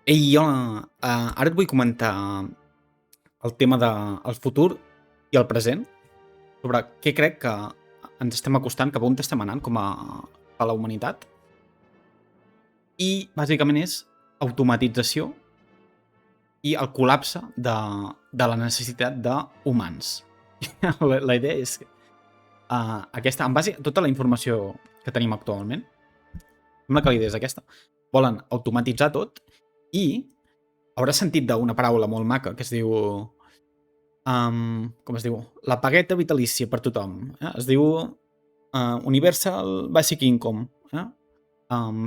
Ei, hola, ara et vull comentar el tema del futur i el present, sobre què crec que ens estem acostant, cap a on estem anant a la humanitat, i bàsicament és automatització i el col·lapse de la necessitat d'humans. La idea és aquesta, en base a tota la informació que tenim actualment, sembla que la idea és aquesta. Volen automatitzar tot i hauràs sentit d'una paraula molt maca que es diu com es diu? La pagueta vitalícia per tothom. Es diu Universal Basic Income.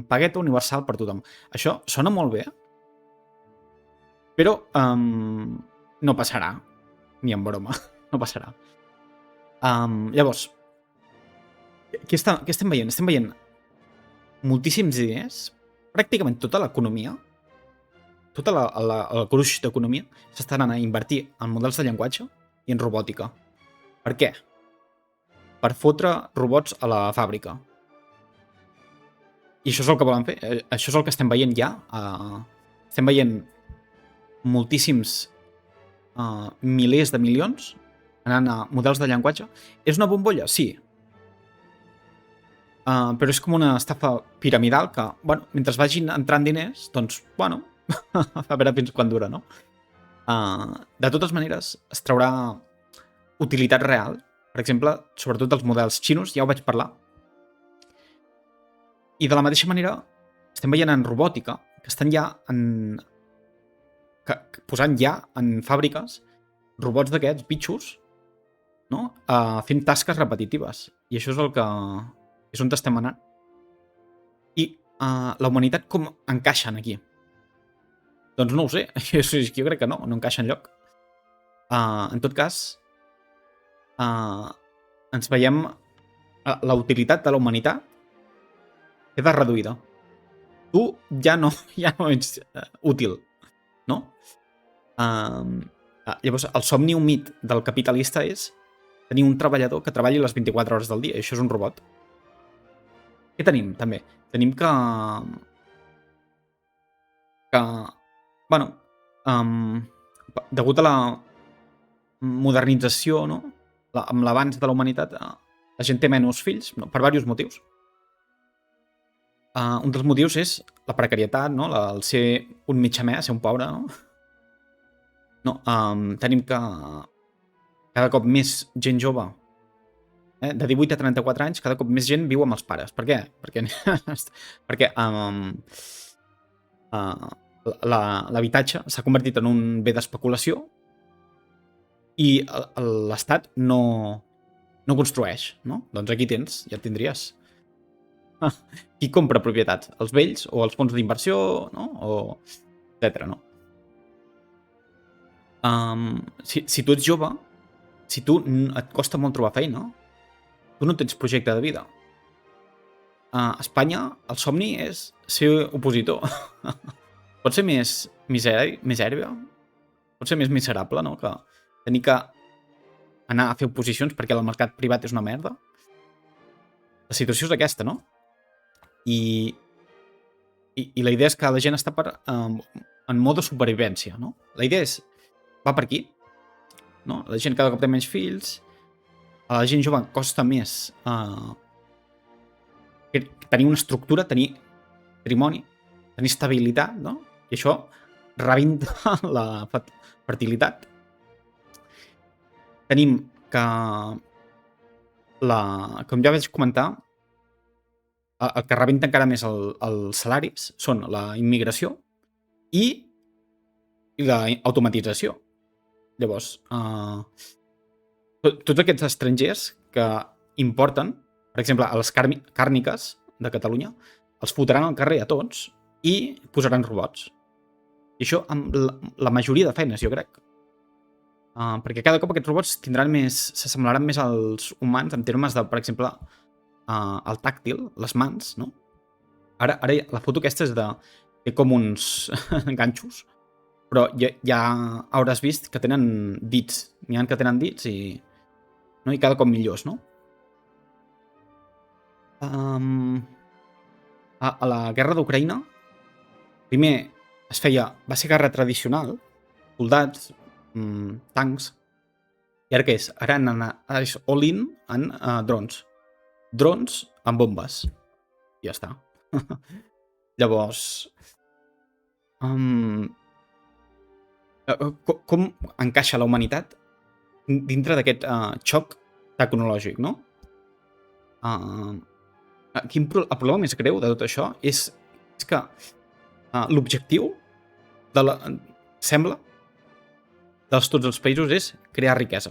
Pagueta universal per tothom. Això sona molt bé, però no passarà. Ni en broma. No passarà. Llavors, què estem veient? Estem veient moltíssims diners, pràcticament tota l'economia, tota el gruix d'economia s'està anant a invertir en models de llenguatge i en robòtica. Per què? Per fotre robots a la fàbrica. I això és el que volen fer. Això és el que estem veient ja. Estem veient moltíssims milers de milions anant a models de llenguatge. És una bombolla? Sí. Però és com una estafa piramidal que, bueno, mentre vagin entrant diners, doncs, bueno, a veure fins quan dura, no? De totes maneres, es traurà utilitat real. Per exemple, sobretot els models xinos, ja ho vaig parlar. I de la mateixa manera, estem veient en robòtica que estan ja posant ja en fàbriques robots d'aquests bitxos, no? Fent tasques repetitives. I això és el que és on estem anant. I la humanitat com encaixa aquí? Doncs no ho sé. Jo crec que no encaixa enlloc. En tot cas, ens veiem la utilitat de la humanitat queda reduïda. Tu ja no ets útil, no? Llavors, el somni humit del capitalista és tenir un treballador que treballi les 24 hores del dia, i això és un robot. Què tenim, també? Tenim que bueno, degut a la modernització, no? Amb l'avanç de la humanitat, la gent té menys fills, no? Per diversos motius. Un dels motius és la precarietat, no? El ser un mitjamè, ser un pobre, no? Tenim que cada cop més gent jove, de 18 a 34 anys, cada cop més gent viu amb els pares. Per què? Perquè l'habitatge s'ha convertit en un bé d'especulació i l'Estat no construeix, no? Doncs aquí tens, ja et tindries. Qui compra propietats? Els vells o els fons d'inversió, no? O etcètera, no? Si tu ets jove, si tu et costa molt trobar feina, tu no tens projecte de vida. A Espanya el somni és ser opositor. Pot ser més misèria? Pot ser més miserable, no? Que tenir que anar a fer oposicions perquè el mercat privat és una merda. La situació és aquesta, no? I la idea és que la gent està en modo supervivència, no? La idea va per aquí, no? La gent cada cop té menys fills, a la gent jove costa més tenir una estructura, tenir patrimoni, tenir estabilitat, no? I això rebenta la fertilitat. Tenim que com ja vaig comentar, el que rebenta encara més els salaris són la immigració i la automatització. Llavors, tots aquests estrangers que importen, per exemple, a les càrniques de Catalunya, els fotran al carrer a tots i posaran robots. I això amb la majoria de feines, jo crec. Perquè cada cop aquests robots s'assemblaran més als humans en termes de, per exemple, el tàctil, les mans, no? Ara la foto aquesta té com uns ganxos, però ja hauràs vist que tenen dits. N'hi ha que tenen dits i cada cop millors, no? A la guerra d'Ucraïna, primer va ser guerra tradicional, soldats, tancs, i ara què és? Ara és all-in en drons. Drons amb bombes. I ja està. Llavors, com encaixa la humanitat dintre d'aquest xoc tecnològic, no? El problema més greu de tot això és que l'objectiu sembla de tots els països és crear riquesa,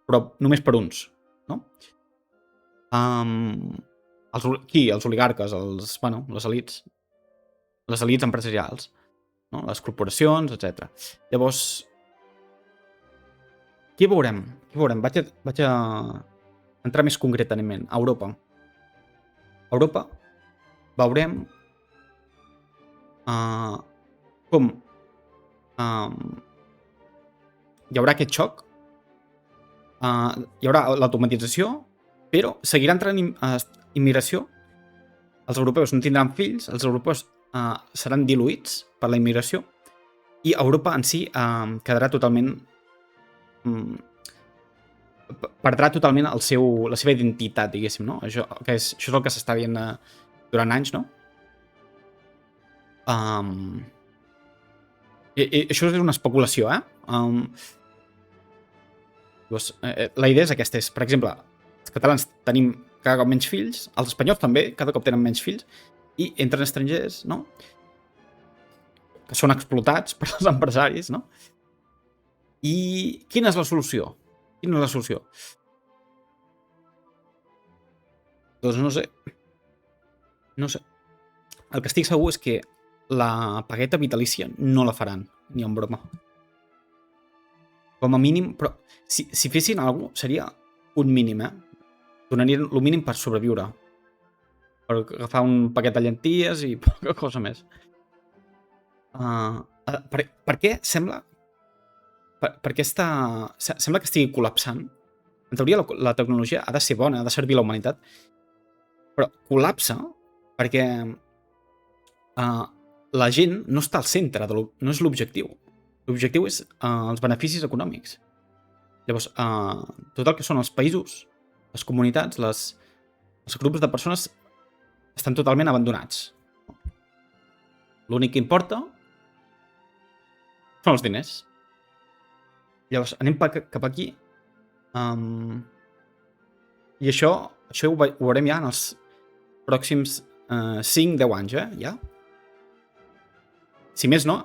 però només per uns, no? Els oligarques, les elites empresarials, no? Les corporacions, etc. Llavors, què veurem? Vaig a entrar més concretament a Europa. A Europa veurem com hi haurà aquest xoc, hi haurà l'automatització, però seguirà entrant immigració. Els europeus no tindran fills, els europeus seran diluïts per la immigració i Europa en si quedarà totalment... perdrà totalment la seva identitat, diguéssim, no? Això és el que s'està veient durant anys, no? Això és una especulació, la idea és aquesta, per exemple, els catalans tenim cada cop menys fills, els espanyols també cada cop tenen menys fills, i entren estrangers, no? Que són explotats per als empresaris, no? I quina és la solució? Doncs no sé. El que estic segur és que la pagueta vitalícia no la faran, ni en broma. Com a mínim, però si fessin alguna cosa seria un mínim, Donarien el mínim per sobreviure. Per agafar un paquet de llenties i poca cosa més. Per què sembla... Sembla que estigui col·lapsant. En teoria la tecnologia ha de ser bona, ha de servir a la humanitat, però col·lapsa perquè la gent no està al centre, no és l'objectiu. L'objectiu és els beneficis econòmics. Llavors, tot el que són els països, les comunitats, els grups de persones estan totalment abandonats. L'únic que importa són els diners. Llavors, anem cap aquí. I això ho veurem ja en els pròxims 5-10 anys, ja. Si més no,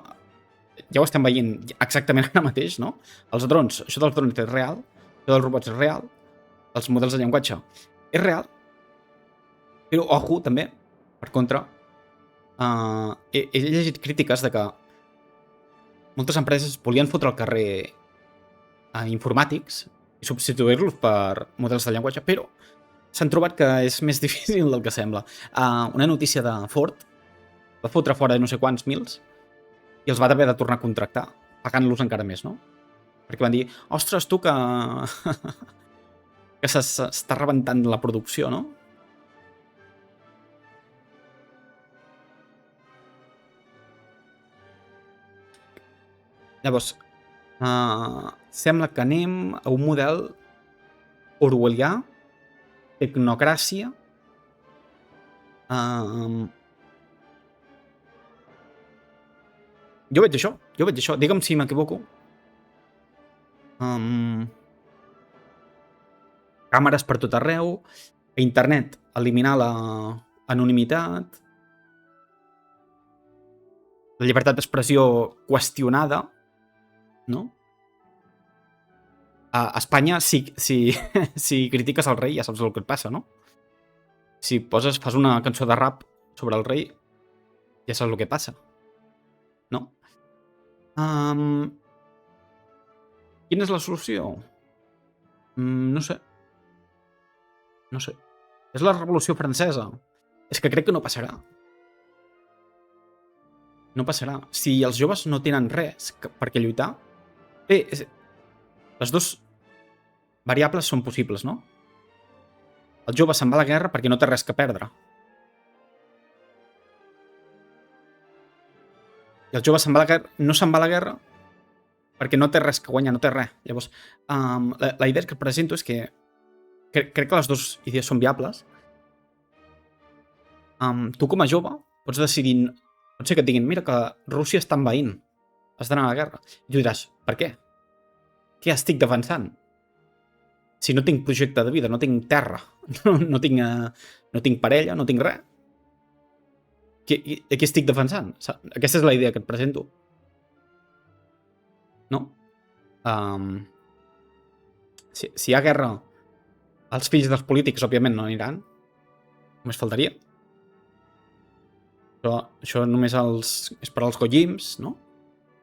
ja ho estem veient exactament ara mateix, no? Els drons, això dels drons és real, això dels robots és real, els models de llenguatge és real, però, ojo, també, per contra, he llegit crítiques de que moltes empreses volien fotre al carrer informàtics i substituir-los per models de llenguatge, però s'han trobat que és més difícil del que sembla. Una notícia de Ford va fotre fora de no sé quants mils i els va haver de tornar a contractar, pagant-los encara més, no? Perquè van dir, ostres, tu, que s'està rebentant la producció, no? Llavors, sembla que anem a un model orwellià, tecnocràcia, jo veig això, digue'm si m'equivoco. Càmeres per tot arreu, a internet eliminar la anonimitat, la llibertat d'expressió qüestionada, no? A Espanya, si critiques el rei, ja saps el que et passa, no? Si fas una cançó de rap sobre el rei, ja saps el que passa, no? Quina és la solució? No sé. És la Revolució Francesa. És que crec que no passarà. No passarà. Si els joves no tenen res per què lluitar, les dues variables són possibles, no? El jove se'n va a la guerra perquè no té res que perdre. I el jove no se'n va a la guerra perquè no té res que guanyar, no té res. Llavors, la idea que presento és que crec que les dues idees són viables. Tu com a jove pots decidir, pot ser que et diguin, mira que Rússia està envaint, has d'anar a la guerra. I tu diràs, per què? Què estic defensant? Si no tinc projecte de vida, no tinc terra, no tinc parella, no tinc res. Què estic defensant? Aquesta és la idea que et presento. No? Si hi ha guerra, els fills dels polítics, òbviament, no aniran. Només faltaria. Però això només és per als gollims, no?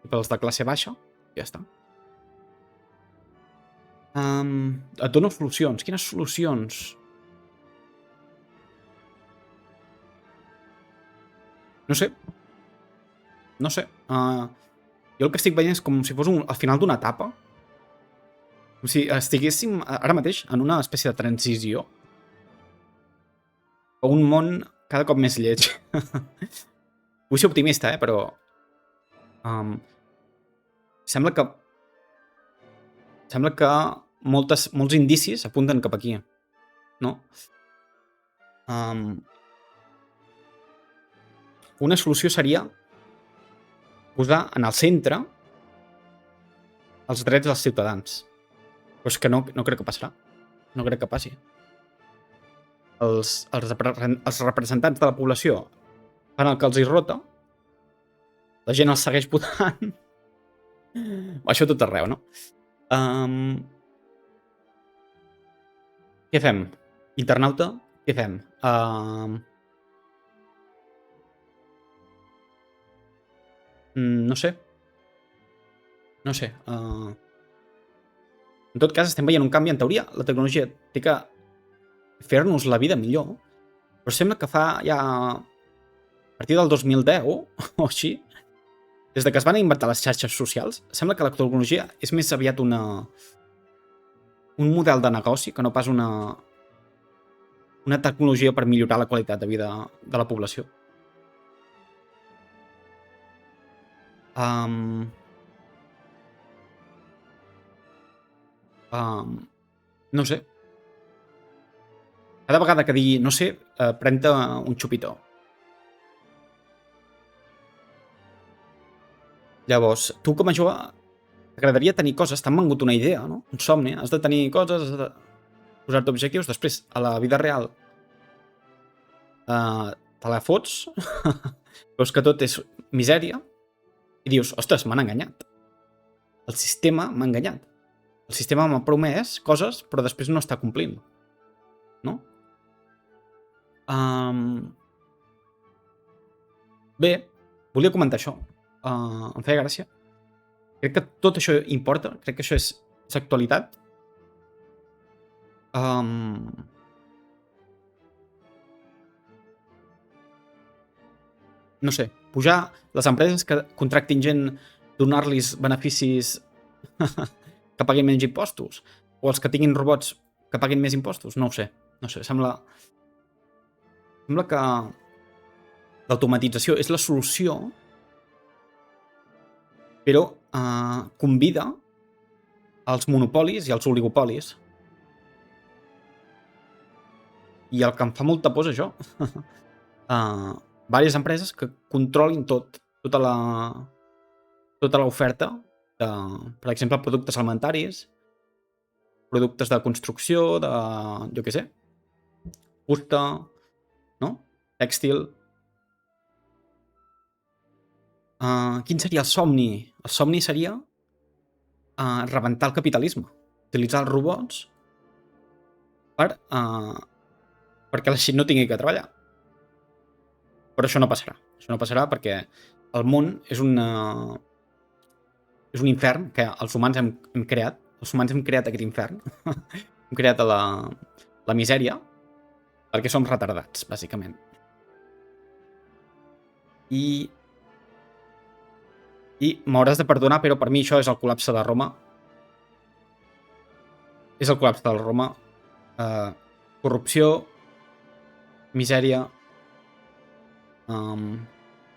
I per als de classe baixa. Ja està. Et dono solucions. Quines solucions? No sé. Jo el que estic veient és com si fos al final d'una etapa. Com si estiguéssim ara mateix en una espècie de transició a un món cada cop més lleig. Vull ser optimista, però sembla que molts indicis apunten cap aquí, no? Una solució seria posar en el centre els drets dels ciutadans. Però és que no crec que passarà. No crec que passi. Els representants de la població fan el que els hi rota, la gent els segueix votant. Això tot arreu, no? Què fem? Internauta, què fem? No sé. En tot cas, estem veient un canvi. En teoria, la tecnologia té que fer-nos la vida millor, però sembla que fa ja a partir del 2010 o així, des de que es van inventar les xarxes socials, sembla que la tecnologia és més aviat un model de negoci que no pas una tecnologia per millorar la qualitat de vida de la població. No sé. Cada vegada que digui no sé, pren-te un xupitó. Llavors, tu com a jove t'agradaria tenir coses, t'han vengut una idea, no? Un somni, has de tenir coses, has de posar-te objectius, després a la vida real te la fots, veus que tot és misèria i dius, ostres, m'han enganyat. El sistema m'ha enganyat. El sistema m'ha promès coses, però després no està complint. No? Bé, volia comentar això. Em feia gràcia. Crec que tot això importa. Crec que això és actualitat. No sé, pujar les empreses que contractin gent, donar-los beneficis que paguin menys impostos, o els que tinguin robots que paguin més impostos, no ho sé, sembla que l'automatització és la solució, però convida als monopolis i als oligopolis. I el que em fa molta por és això. Diverses empreses que controlin tota l'oferta de, per exemple, productes alimentaris, productes de construcció, jo què sé, fusta, no? Tèxtil. Quin seria el somni? El somni seria rebentar el capitalisme, utilitzar els robots perquè la gent no tingui que treballar. Però això no passarà. Això no passarà perquè el món és un infern que els humans hem creat. Els humans hem creat aquest infern. Hem creat la misèria perquè som retardats, bàsicament. I m'hauràs de perdonar, però per mi això és el col·lapse de Roma. És el col·lapse de Roma. Corrupció, misèria,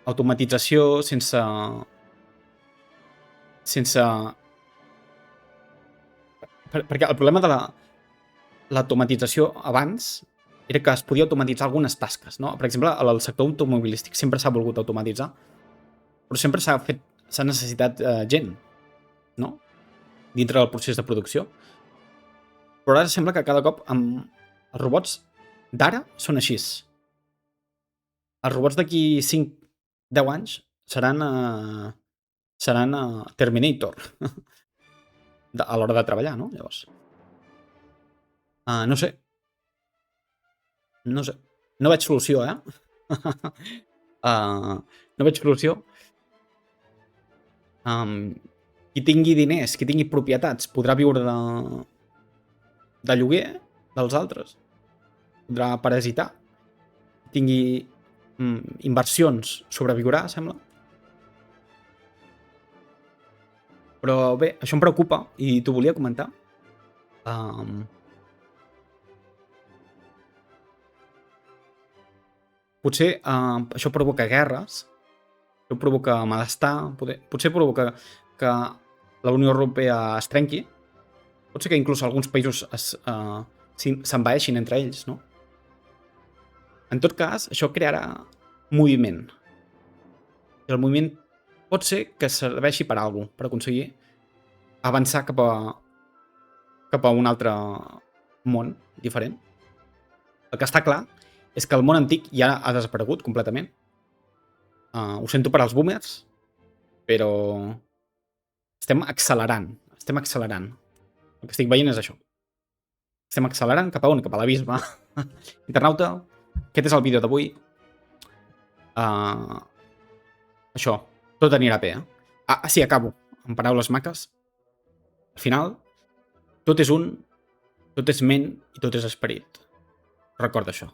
automatització sense... Perquè el problema de l'automatització abans era que es podia automatitzar algunes tasques, no? Per exemple, al sector automobilístic sempre s'ha volgut automatitzar, però sempre s'ha necessitat gent, no? Dintre del procés de producció. Però ara sembla que cada cop els robots d'ara són així. Els robots d'aquí 5-10 anys seran Terminator a l'hora de treballar, no? Llavors, no sé. No veig solució, no veig solució. Qui tingui diners, qui tingui propietats, podrà viure de lloguer dels altres. Podrà parasitar. Qui tingui inversions sobreviurà, sembla. Però bé, això em preocupa i t'ho volia comentar. Potser això provoca guerres, això provoca malestar, potser provoca que la Unió Europea es trenqui, pot ser que inclús alguns països s'envaeixin entre ells, no? En tot cas, això crearà moviment. I el moviment pot ser que serveixi per a alguna cosa, per aconseguir avançar cap a un altre món diferent. El que està clar és que el món antic ja ha desaparegut completament. Ho sento per als boomers, però estem accelerant. El que estic veient és això. Estem accelerant cap a on? Cap a l'abisme. Internauta, aquest és el vídeo d'avui. Això, tot anirà bé, sí, acabo. En paraules maques. Al final, tot és un, tot és ment i tot és esperit. Recorda això.